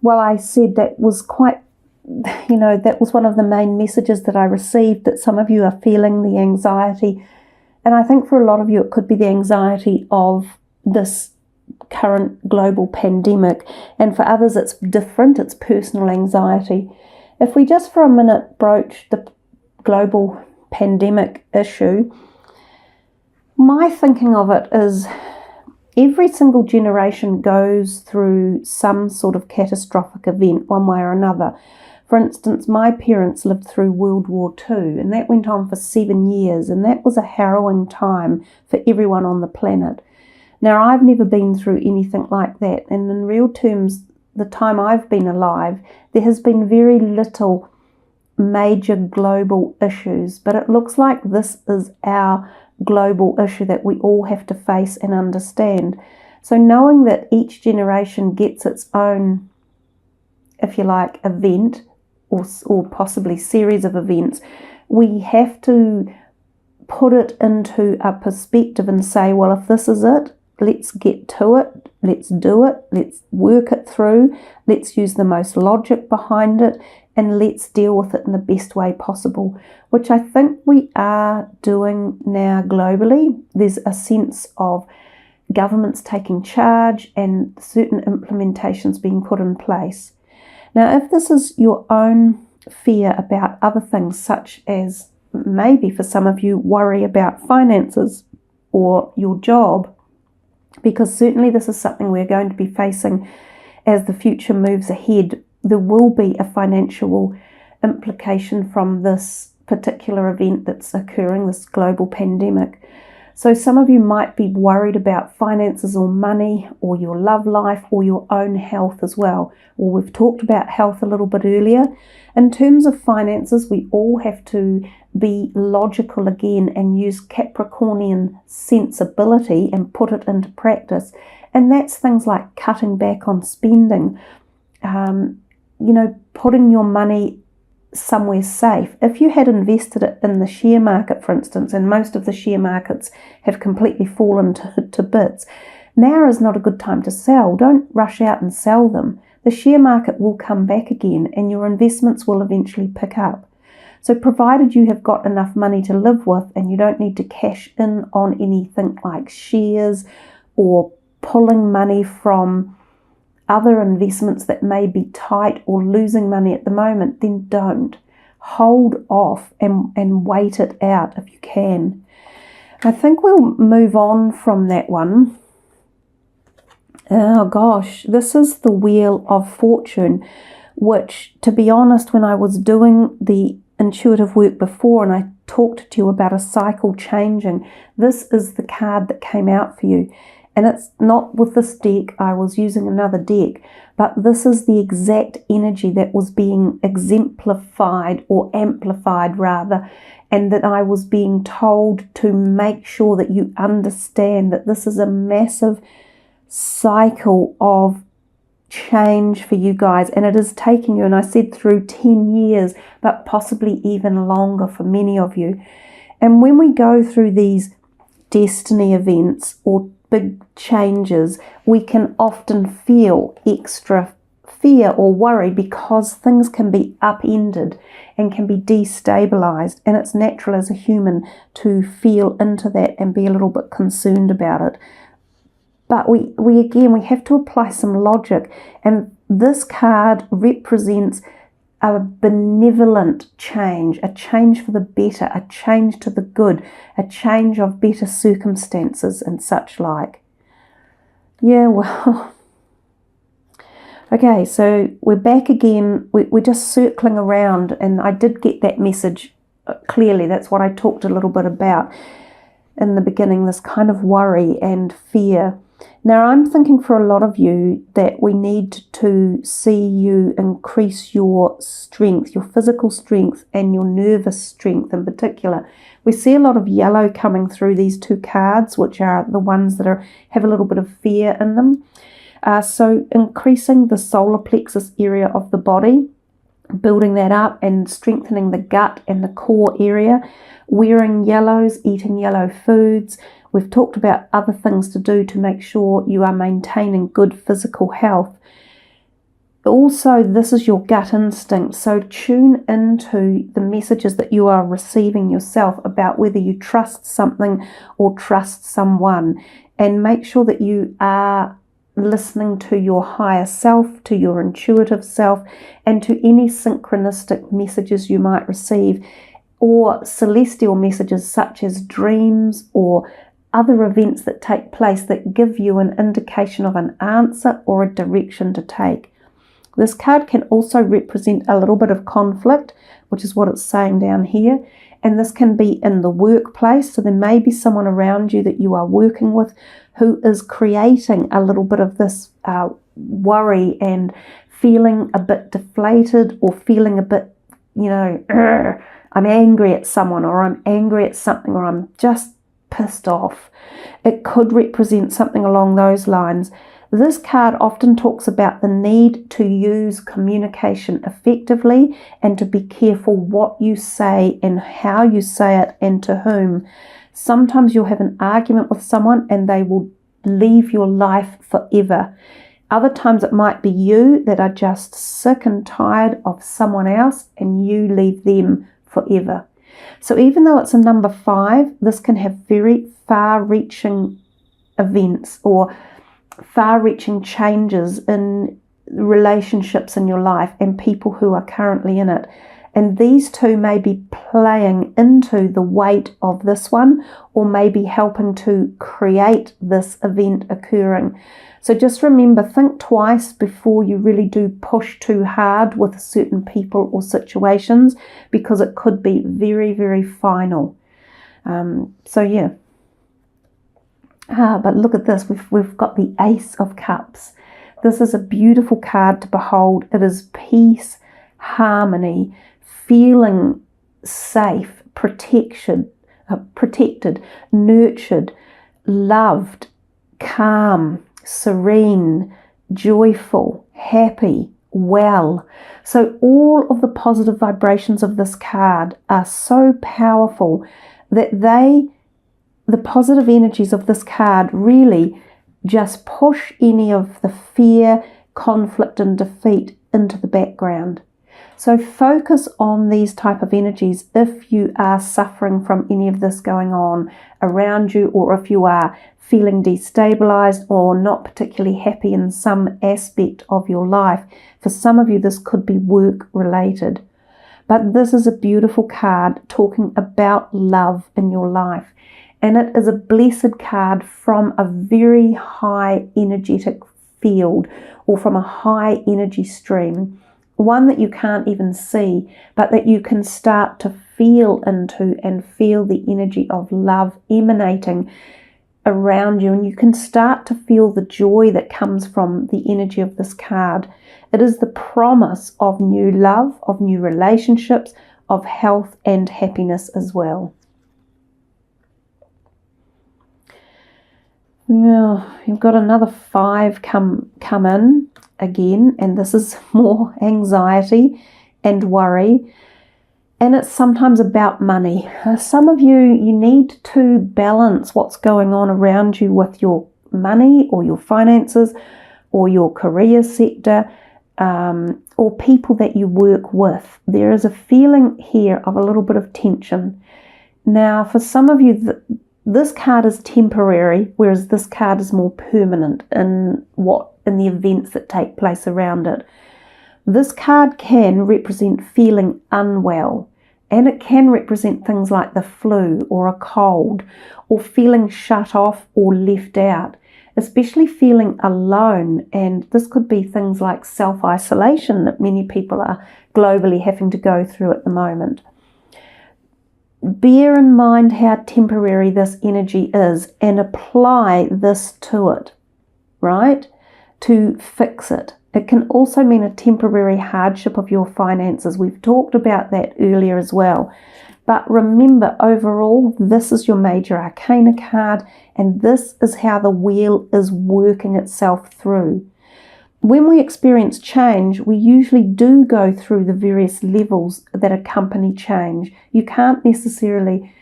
well, I said that was quite, that was one of the main messages that I received, that some of you are feeling the anxiety. And I think for a lot of you, it could be the anxiety of this current global pandemic. And for others, it's different. It's personal anxiety. If we just for a minute broach the global pandemic issue, my thinking of it is every single generation goes through some sort of catastrophic event one way or another. For instance, my parents lived through World War II, and that went on for 7 years, and that was a harrowing time for everyone on the planet. Now, I've never been through anything like that, and in real terms, the time I've been alive, there has been very little major global issues, but it looks like this is our global issue that we all have to face and understand. So knowing that each generation gets its own, if you like, event or possibly series of events, we have to put it into a perspective and say, well, if this is it, let's get to it, let's do it, let's work it through, let's use the most logic behind it, and let's deal with it in the best way possible, which I think we are doing now globally. There's a sense of governments taking charge and certain implementations being put in place. Now, if this is your own fear about other things, such as maybe for some of you worry about finances or your job, because certainly this is something we're going to be facing as the future moves ahead, there will be a financial implication from this particular event that's occurring, this global pandemic. So some of you might be worried about finances or money or your love life or your own health as well. Well, we've talked about health a little bit earlier. In terms of finances, we all have to be logical again and use Capricornian sensibility and put it into practice. And that's things like cutting back on spending, putting your money somewhere safe. If you had invested it in the share market, for instance, and most of the share markets have completely fallen to bits, now is not a good time to sell. Don't rush out and sell them. The share market will come back again and your investments will eventually pick up. So provided you have got enough money to live with and you don't need to cash in on anything like shares or pulling money from other investments that may be tight or losing money at the moment, then don't. Hold off and wait it out if you can. I think we'll move on from that one. Oh gosh, this is the Wheel of Fortune, which, to be honest, when I was doing the intuitive work before and I talked to you about a cycle changing, this is the card that came out for you. And it's not with this deck, I was using another deck, but this is the exact energy that was being exemplified or amplified rather, and that I was being told to make sure that you understand that this is a massive cycle of change for you guys, and it is taking you, and I said through 10 years, but possibly even longer for many of you. And when we go through these destiny events or big changes, we can often feel extra fear or worry because things can be upended and can be destabilized, and it's natural as a human to feel into that and be a little bit concerned about it. But we have to apply some logic, and this card represents a benevolent change, a change for the better, a change to the good, a change of better circumstances and such like. Yeah, well, okay, so we're back again. We're just circling around, and I did get that message clearly. That's what I talked a little bit about in the beginning, this kind of worry and fear. Now, I'm thinking for a lot of you that we need to see you increase your strength, your physical strength and your nervous strength in particular. We see a lot of yellow coming through these two cards, which are the ones that have a little bit of fear in them. So increasing the solar plexus area of the body, building that up and strengthening the gut and the core area, wearing yellows, eating yellow foods. We've talked about other things to do to make sure you are maintaining good physical health. Also, this is your gut instinct, so tune into the messages that you are receiving yourself about whether you trust something or trust someone, and make sure that you are listening to your higher self, to your intuitive self, and to any synchronistic messages you might receive, or celestial messages such as dreams or other events that take place that give you an indication of an answer or a direction to take. This card can also represent a little bit of conflict, which is what it's saying down here. And this can be in the workplace. So there may be someone around you that you are working with who is creating a little bit of this worry and feeling a bit deflated, or feeling a bit, I'm angry at someone, or I'm angry at something, or I'm just pissed off. It could represent something along those lines. This card often talks about the need to use communication effectively and to be careful what you say and how you say it and to whom. Sometimes you'll have an argument with someone and they will leave your life forever. Other times it might be you that are just sick and tired of someone else and you leave them forever. So even though it's a number 5, this can have very far-reaching events or far-reaching changes in relationships in your life and people who are currently in it. And these two may be playing into the weight of this one, or maybe helping to create this event occurring. So just remember, think twice before you really do push too hard with certain people or situations, because it could be very, very final. But look at this, we've got the Ace of Cups. This is a beautiful card to behold. It is peace, harmony, feeling safe, protected, nurtured, loved, calm, serene, joyful, happy, well. So all of the positive vibrations of this card are so powerful that the positive energies of this card really just push any of the fear, conflict and defeat into the background. So focus on these type of energies if you are suffering from any of this going on around you, or if you are feeling destabilized or not particularly happy in some aspect of your life. For some of you, this could be work related. But this is a beautiful card talking about love in your life. And it is a blessed card from a very high energetic field, or from a high energy stream. One that you can't even see, but that you can start to feel into and feel the energy of love emanating around you. And you can start to feel the joy that comes from the energy of this card. It is the promise of new love, of new relationships, of health and happiness as well. Now, you've got another 5 come in again, and this is more anxiety and worry, and it's sometimes about money. Some of you need to balance what's going on around you with your money or your finances or your career sector, or people that you work with. There is a feeling here of a little bit of tension. Now, for some of you, this card is temporary, whereas this card is more permanent in the events that take place around it. This card can represent feeling unwell, and it can represent things like the flu or a cold, or feeling shut off or left out, especially feeling alone. And this could be things like self-isolation that many people are globally having to go through at the moment. Bear in mind how temporary this energy is and apply this to it, right? To fix it. It can also mean a temporary hardship of your finances. We've talked about that earlier as well. But remember, overall, this is your major arcana card, and this is how the wheel is working itself through. When we experience change, we usually do go through the various levels that accompany change. You can't necessarily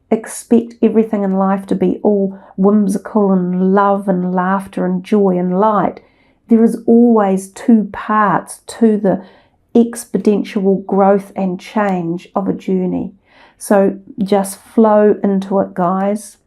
expect everything in life to be all whimsical and love and laughter and joy and light. there is always two parts to the exponential growth and change of a journey. So just flow into it, guys.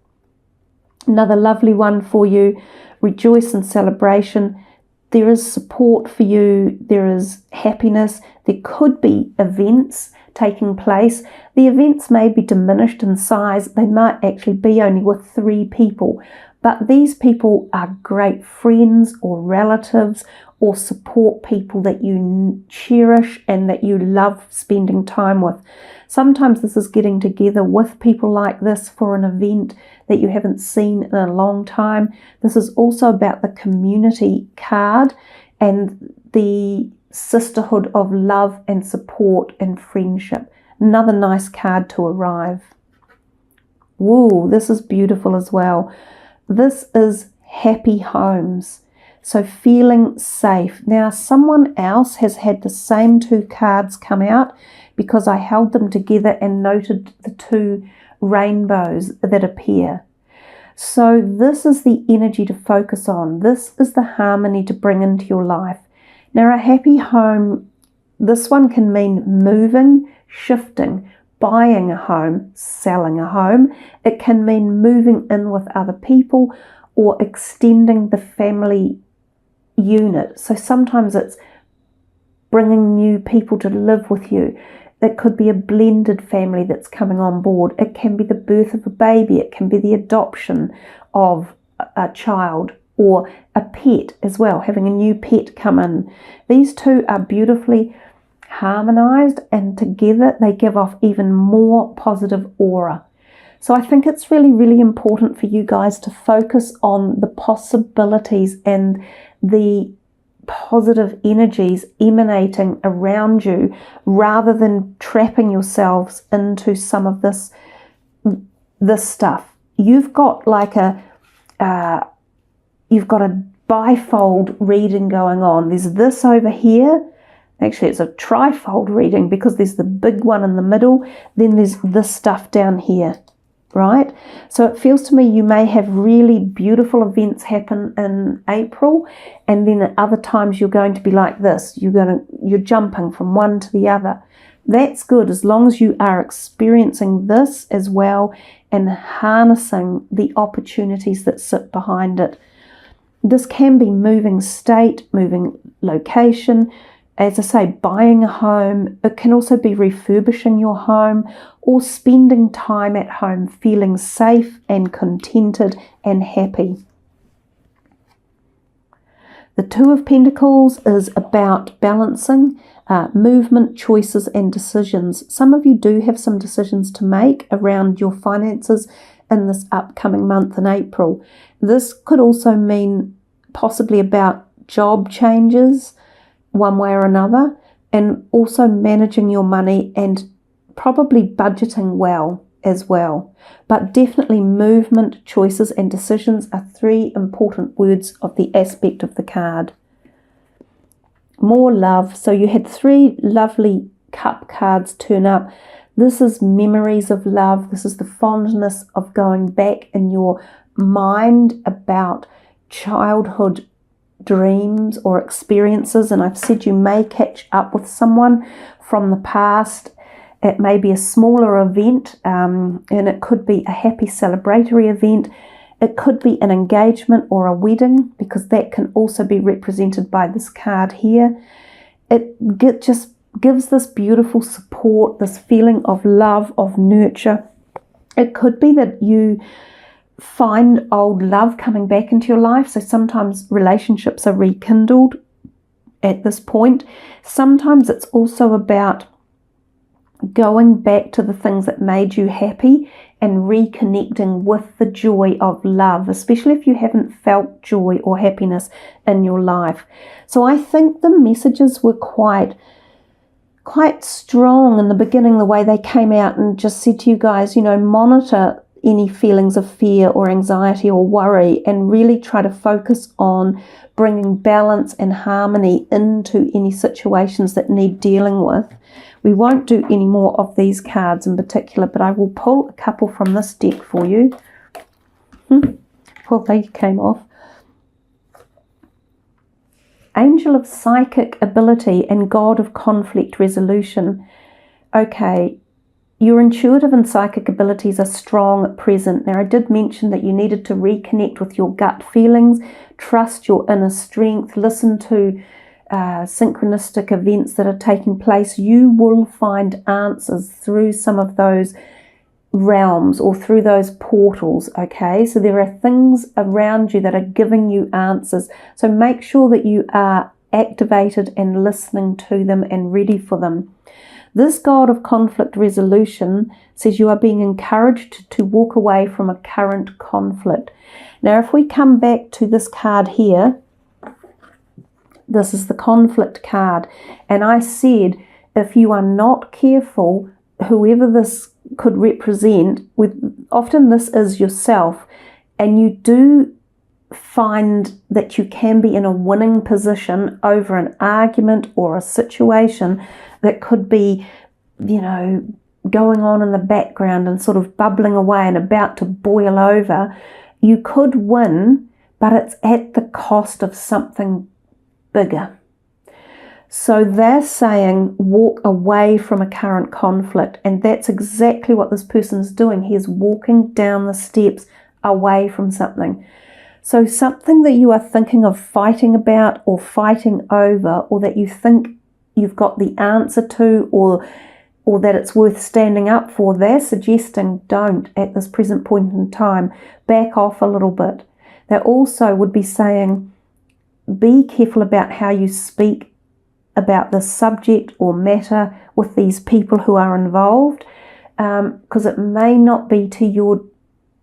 Another lovely one for you, rejoice and celebration. There is support for you, there is happiness, there could be events taking place. The events may be diminished in size, they might actually be only with 3 people, but these people are great friends or relatives or support people that you cherish and that you love spending time with. Sometimes this is getting together with people like this for an event that you haven't seen in a long time. This is also about the community card and the sisterhood of love and support and friendship. Another nice card to arrive. Woo, this is beautiful as well. This is happy homes. So feeling safe. Now someone else has had the same 2 cards come out because I held them together and noted the 2 rainbows that appear. So this is the energy to focus on. This is the harmony to bring into your life. Now a happy home, this one can mean moving, shifting, buying a home, selling a home. It can mean moving in with other people or extending the family unit. So sometimes it's bringing new people to live with you. It could be a blended family that's coming on board. It can be the birth of a baby. It can be the adoption of a child or a pet as well, having a new pet come in. These 2 are beautifully harmonized, and together they give off even more positive aura. So I think it's really, really important for you guys to focus on the possibilities and the positive energies emanating around you rather than trapping yourselves into some of this stuff. You've got like you've got a bifold reading going on. There's this over here. Actually, it's a trifold reading because there's the big one in the middle. Then there's this stuff down here, right? So it feels to me you may have really beautiful events happen in April, and then at other times you're going to be like this. You're jumping from one to the other. That's good as long as you are experiencing this as well and harnessing the opportunities that sit behind it. This can be moving state, moving location, as I say, buying a home. It can also be refurbishing your home or spending time at home feeling safe and contented and happy. The 2 of Pentacles is about balancing movement, choices and decisions. Some of you do have some decisions to make around your finances in this upcoming month in April. This could also mean possibly about job changes one way or another, and also managing your money and probably budgeting well as well. But definitely movement, choices and decisions are 3 important words of the aspect of the card. More love. So you had 3 lovely cup cards turn up. This is memories of love. This is the fondness of going back in your mind about childhood dreams or experiences. And I've said you may catch up with someone from the past. It may be a smaller event, and it could be a happy celebratory event. It could be an engagement or a wedding, because that can also be represented by this card here. It just gives this beautiful support, this feeling of love, of nurture. It could be that you find old love coming back into your life. So sometimes relationships are rekindled at this point. Sometimes it's also about going back to the things that made you happy and reconnecting with the joy of love, especially if you haven't felt joy or happiness in your life. So I think the messages were quite strong in the beginning, the way they came out, and just said to you guys, monitor any feelings of fear or anxiety or worry, and really try to focus on bringing balance and harmony into any situations that need dealing with. We won't do any more of these cards in particular, but I will pull a couple from this deck for you. Well, they came off. Angel of psychic ability and God of conflict resolution. Okay, your intuitive and psychic abilities are strong at present. Now, I did mention that you needed to reconnect with your gut feelings, trust your inner strength, listen to synchronistic events that are taking place. You will find answers through some of those realms or through those portals, okay? So there are things around you that are giving you answers. So make sure that you are activated and listening to them and ready for them. This God of conflict resolution says you are being encouraged to walk away from a current conflict. Now, if we come back to this card here, this is the conflict card. And I said, if you are not careful, whoever this could represent, often this is yourself, and you do find that you can be in a winning position over an argument or a situation that could be, going on in the background and sort of bubbling away and about to boil over. You could win, but it's at the cost of something bigger. So they're saying walk away from a current conflict, and that's exactly what this person's doing. He is walking down the steps away from something. So something that you are thinking of fighting about or fighting over, or that you think you've got the answer to, or that it's worth standing up for, they're suggesting don't at this present point in time. Back off a little bit. They also would be saying be careful about how you speak about this subject or matter with these people who are involved, because it may not be to your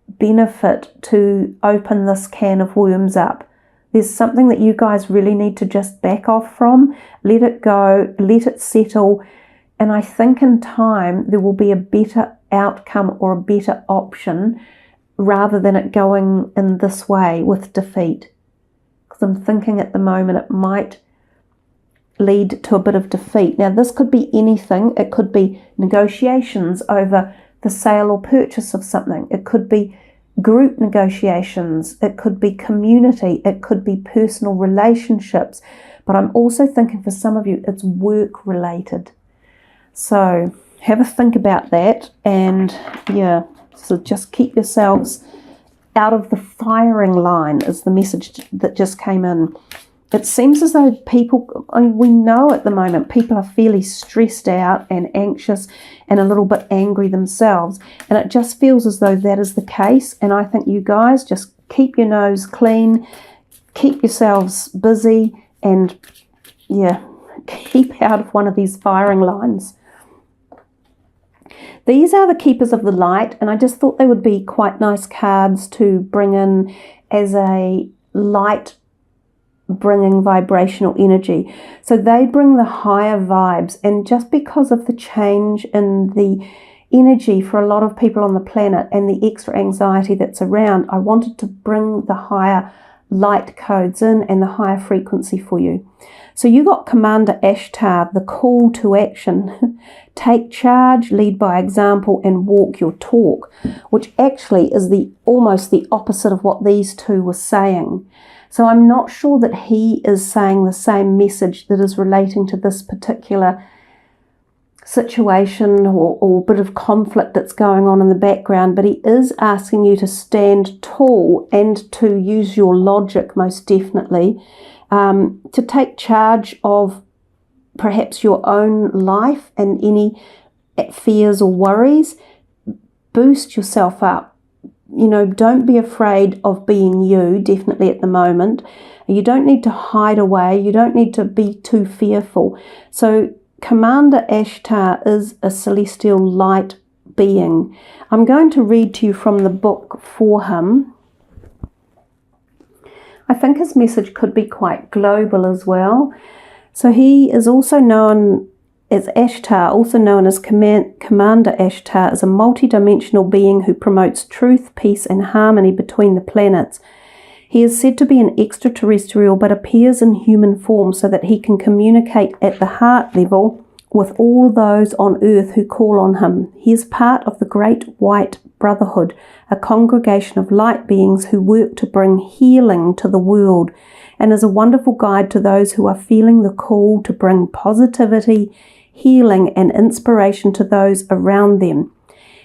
benefit to open this can of worms up. There's something that you guys really need to just back off from, let it go, let it settle, and I think in time there will be a better outcome or a better option rather than it going in this way with defeat. Because I'm thinking at the moment it might lead to a bit of defeat. Now, this could be anything. It could be negotiations over the sale or purchase of something. It could be group negotiations. It could be community. It could be personal relationships. But I'm also thinking for some of you, it's work related. So have a think about that. And yeah, so just keep yourselves out of the firing line is the message that just came in. It seems as though we know at the moment, people are fairly stressed out and anxious and a little bit angry themselves. And it just feels as though that is the case. And I think you guys just keep your nose clean, keep yourselves busy, and keep out of one of these firing lines. These are the Keepers of the Light, and I just thought they would be quite nice cards to bring in as a light bringing vibrational energy. So they bring the higher vibes, and just because of the change in the energy for a lot of people on the planet and the extra anxiety that's around, I wanted to bring the higher light codes in and the higher frequency for you. So you got Commander Ashtar, the call to action. Take charge, lead by example, and walk your talk, which actually is almost the opposite of what these two were saying. So I'm not sure that he is saying the same message that is relating to this particular situation or bit of conflict that's going on in the background, but he is asking you to stand tall and to use your logic most definitely, to take charge of perhaps your own life and any fears or worries. Boost yourself up. Don't be afraid of being you, definitely at the moment. You don't need to hide away. You don't need to be too fearful. So Commander Ashtar is a celestial light being. I'm going to read to you from the book for him. I think his message could be quite global as well. So he is also known as Ashtar, also known as Commander Ashtar, is a multidimensional being who promotes truth, peace, and harmony between the planets. He is said to be an extraterrestrial but appears in human form so that he can communicate at the heart level with all those on earth who call on him. He is part of the great white brotherhood, a congregation of light beings who work to bring healing to the world, and is a wonderful guide to those who are feeling the call to bring positivity, healing, and inspiration to those around them.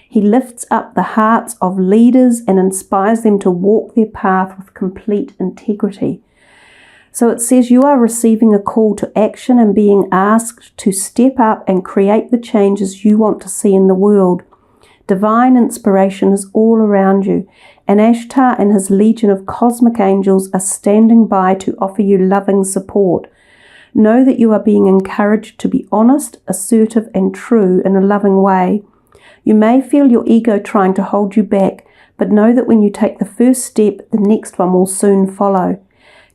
He lifts up the hearts of leaders and inspires them to walk their path with complete integrity. So it says you are receiving a call to action and being asked to step up and create the changes you want to see in the world. Divine inspiration is all around you, and Ashtar and his legion of cosmic angels are standing by to offer you loving support. Know that you are being encouraged to be honest, assertive, and true in a loving way. You may feel your ego trying to hold you back, but know that when you take the first step, the next one will soon follow.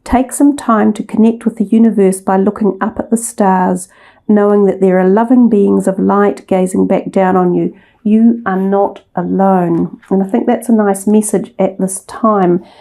Take some time to connect with the universe by looking up at the stars, knowing that there are loving beings of light gazing back down on you. You are not alone. And I think that's a nice message at this time,